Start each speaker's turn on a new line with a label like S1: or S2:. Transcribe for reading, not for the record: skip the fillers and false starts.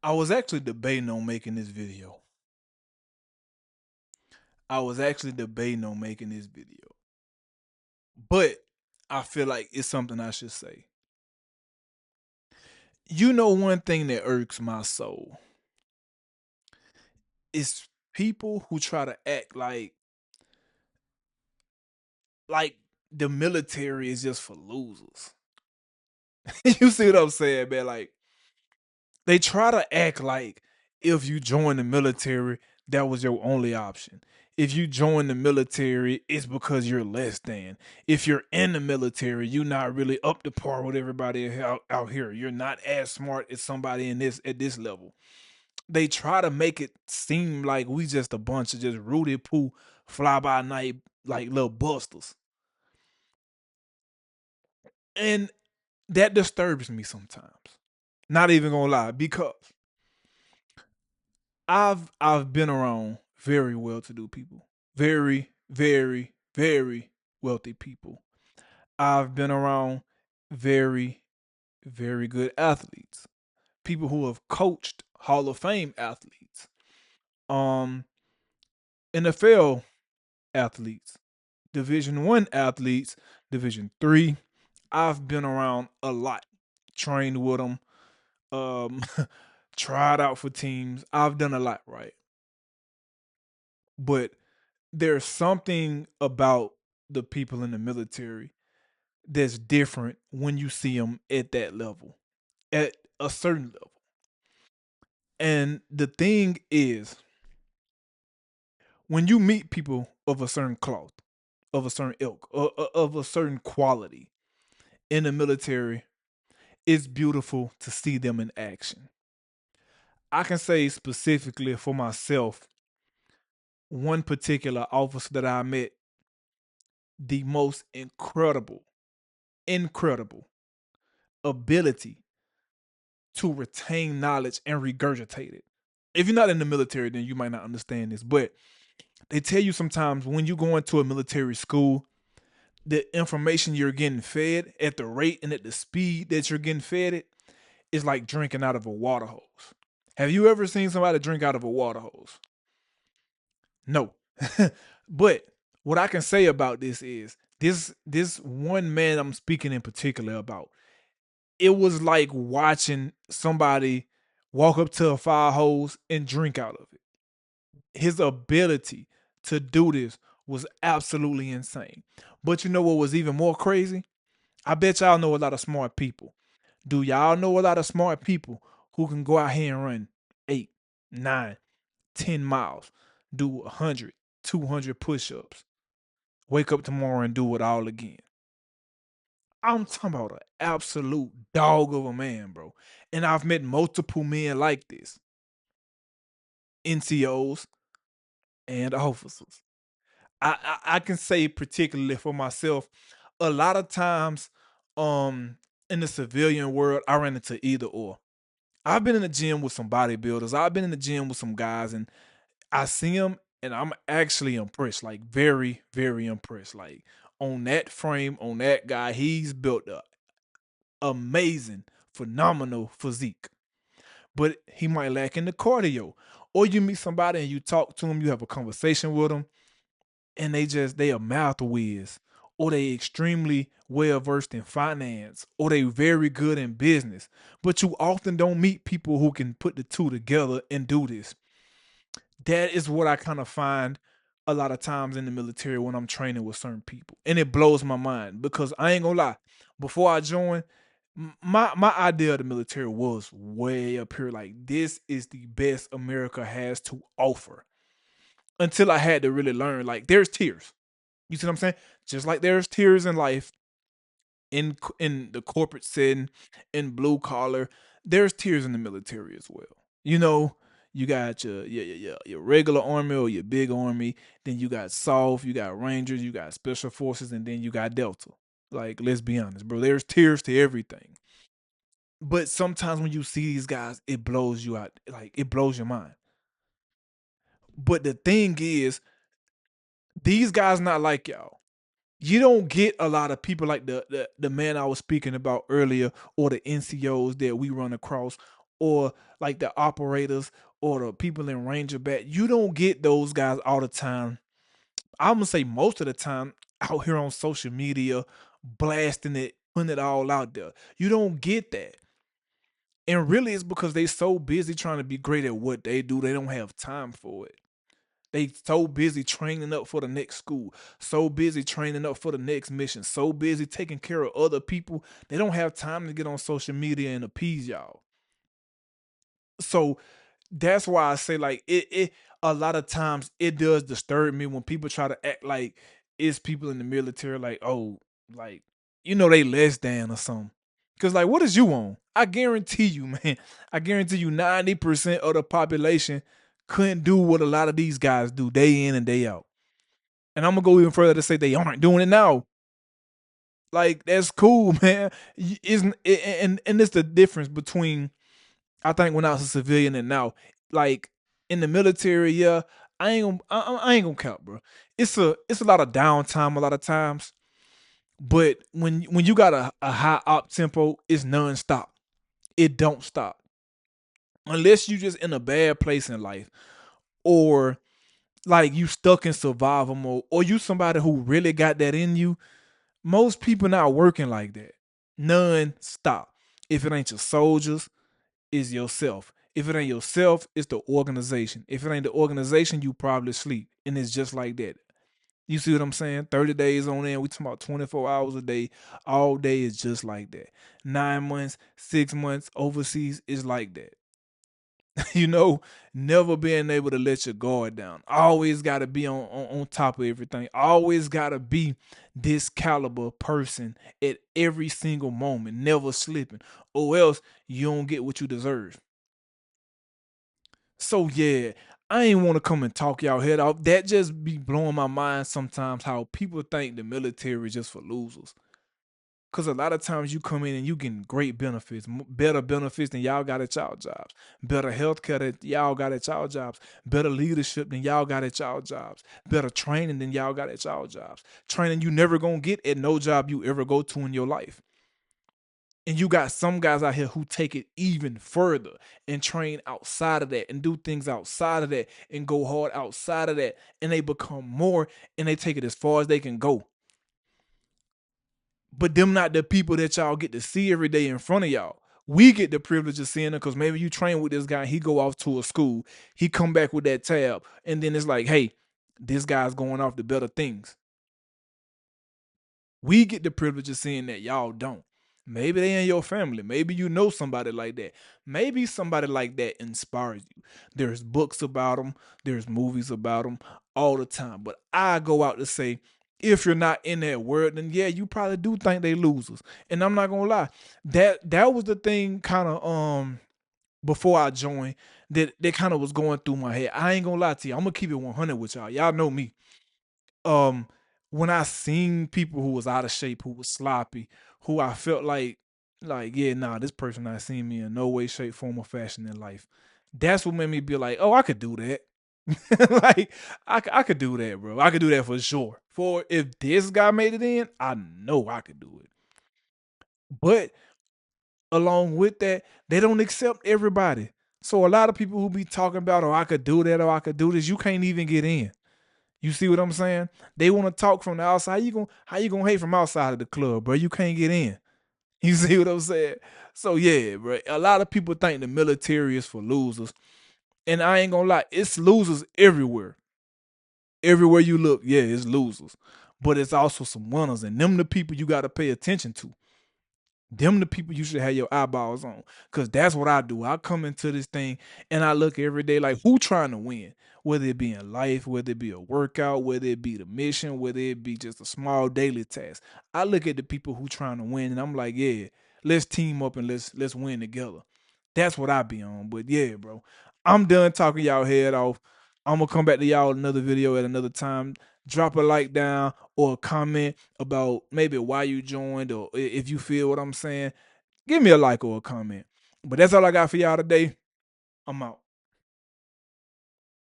S1: I was actually debating on making this video. I was actually debating on making this video, but I feel like it's something I should say. You know, one thing that irks my soul is people who try to act like the military is just for losers. You see what I'm saying, man? Like they try to act like if you join the military, that was your only option. If you join the military, it's because you're less than. If you're in the military, you're not really up to par with everybody out here. You're not as smart as somebody in this at this level. They try to make it seem like we just a bunch of just Rudy Poo fly by night like little busters. And that disturbs me sometimes. Not even gonna lie, because I've been around very well-to-do people, very, very, very wealthy people. I've been around very, very good athletes, people who have coached Hall of Fame athletes, um, NFL athletes, Division 1 athletes, Division 3. I've been around a lot, trained with them, um, tried out for teams. I've done a lot, right? But there's something about the people in the military that's different when you see them at that level, at a certain level. And the thing is, when you meet people of a certain cloth, of a certain ilk, of a certain quality in the military, it's beautiful to see them in action. I can say specifically for myself, one particular officer that I met, the most incredible ability to retain knowledge and regurgitate it. If you're not in the military, then you might not understand this, but they tell you sometimes when you go into a military school, the information you're getting fed at the rate and at the speed that you're getting fed it is like drinking out of a water hose. Have you ever seen somebody drink out of a water hose? No. But what I can say about this is this one man I'm speaking in particular about, it was like watching somebody walk up to a fire hose and drink out of it. His ability to do this was absolutely insane. But you know what was even more crazy? I bet y'all know a lot of smart people. Do y'all know a lot of smart people who can go out here and run 8, 9, 10 miles, do 100, 200 push ups, wake up tomorrow and do it all again? I'm talking about an absolute dog of a man, bro. And I've met multiple men like this, NCOs and officers. I can say particularly for myself, a lot of times, um, in the civilian world, I ran into either or. I've been in the gym with some bodybuilders. I've been in the gym with some guys, and I see them, and I'm actually impressed. Like very, very impressed. Like on that frame, on that guy, he's built a amazing, phenomenal physique. But he might lack in the cardio. Or you meet somebody and you talk to them, you have a conversation with them, and they a mouth whiz, or they extremely well versed in finance, or they very good in business. But you often don't meet people who can put the two together and do this. That is what I kind of find a lot of times in the military when I'm training with certain people. And it blows my mind because I ain't gonna lie. Before I joined, my idea of the military was way up here. Like this is the best America has to offer. Until I had to really learn, like there's tiers. You see what I'm saying? Just like there's tiers in life, in the corporate setting, in blue collar, there's tiers in the military as well. You know, you got your regular army or your big army, then you got soft, you got rangers, you got special forces, and then you got Delta. Like, let's be honest, bro. There's tiers to everything. But sometimes when you see these guys, it blows you out. Like it blows your mind. But the thing is, these guys not like y'all. You don't get a lot of people like the man I was speaking about earlier, or the NCOs that we run across, or like the operators or the people in Ranger Bat. You don't get those guys all the time. I'm gonna say most of the time out here on social media, blasting it, putting it all out there. You don't get that. And really it's because they so busy trying to be great at what they do, they don't have time for it. They so busy training up for the next school, so busy training up for the next mission, so busy taking care of other people. They don't have time to get on social media and appease y'all. So that's why I say like it a lot of times it does disturb me when people try to act like it's people in the military like, oh, like they less than or something. Cause like what is you on? I guarantee you, man. I guarantee you 90% of the population couldn't do what a lot of these guys do day in and day out. And I'm gonna go even further to say they aren't doing it now. Like that's cool, man. Isn't and it's the difference between I think when I was a civilian and now, like in the military, yeah, I ain't gonna count, bro. It's a lot of downtime a lot of times, but when you got a high op tempo, it's nonstop. It don't stop unless you just in a bad place in life, or like you stuck in survival mode, or you somebody who really got that in you. Most people not working like that. None stop. If it ain't your soldiers, it's yourself. If it ain't yourself, it's the organization. If it ain't the organization, you probably sleep. And it's just like that. You see what I'm saying? 30 days on end, we talking about 24 hours a day. All day is just like that. 9 months, 6 months overseas is like that. you know, Never being able to let your guard down. Always got to be on top of everything. Always got to be this caliber person at every single moment, never slipping, or else you don't get what you deserve. So yeah, I ain't want to come and talk y'all head off. That just be blowing my mind sometimes how people think the military is just for losers. Cause a lot of times you come in and you getting great benefits, better benefits than y'all got at y'all jobs, better healthcare that y'all got at y'all jobs, better leadership than y'all got at y'all jobs, better training than y'all got at y'all jobs, training you never gonna get at no job you ever go to in your life. And you got some guys out here who take it even further and train outside of that and do things outside of that and go hard outside of that, and they become more and they take it as far as they can go. But them not the people that y'all get to see every day in front of y'all. We get the privilege of seeing them because maybe you train with this guy, he go off to a school, he come back with that tab, and then it's like, hey, this guy's going off to better things. We get the privilege of seeing that y'all don't. Maybe they in your family. Maybe you know somebody like that. Maybe somebody like that inspires you. There's books about them, there's movies about them all the time. But I go out to say, if you're not in that world, then yeah, you probably do think they losers. And I'm not gonna lie, that was the thing kind of before I joined that kind of was going through my head. I ain't gonna lie to you. I'm gonna keep it 100 with y'all. Y'all know me. um when I seen people who was out of shape, who was sloppy, who I felt like yeah, nah, this person not seen me in no way, shape, form, or fashion in life. That's what made me be like, oh, I could do that. like I could do that, bro. I could do that for sure. For if this guy made it in, I know I could do it. But along with that, they don't accept everybody. So a lot of people who be talking about, oh, I could do that, or I could do this, you can't even get in. You see what I'm saying? They want to talk from the outside. How you gonna hate from outside of the club, bro? You can't get in. You see what I'm saying? So yeah, bro. A lot of people think the military is for losers, and I ain't gonna lie, it's losers everywhere. Everywhere you look, yeah, it's losers. But it's also some winners, and them the people you got to pay attention to. Them the people you should have your eyeballs on. Cause that's what I do. I come into this thing and I look every day like who trying to win. Whether it be in life, whether it be a workout, whether it be the mission, whether it be just a small daily task. I look at the people who trying to win and I'm like, yeah, let's team up and let's win together. That's what I be on. But yeah, bro. I'm done talking y'all head off. I'm gonna come back to y'all another video at another time. Drop a like down or a comment about maybe why you joined or if you feel what I'm saying. Give me a like or a comment. But that's all I got for y'all today. I'm out.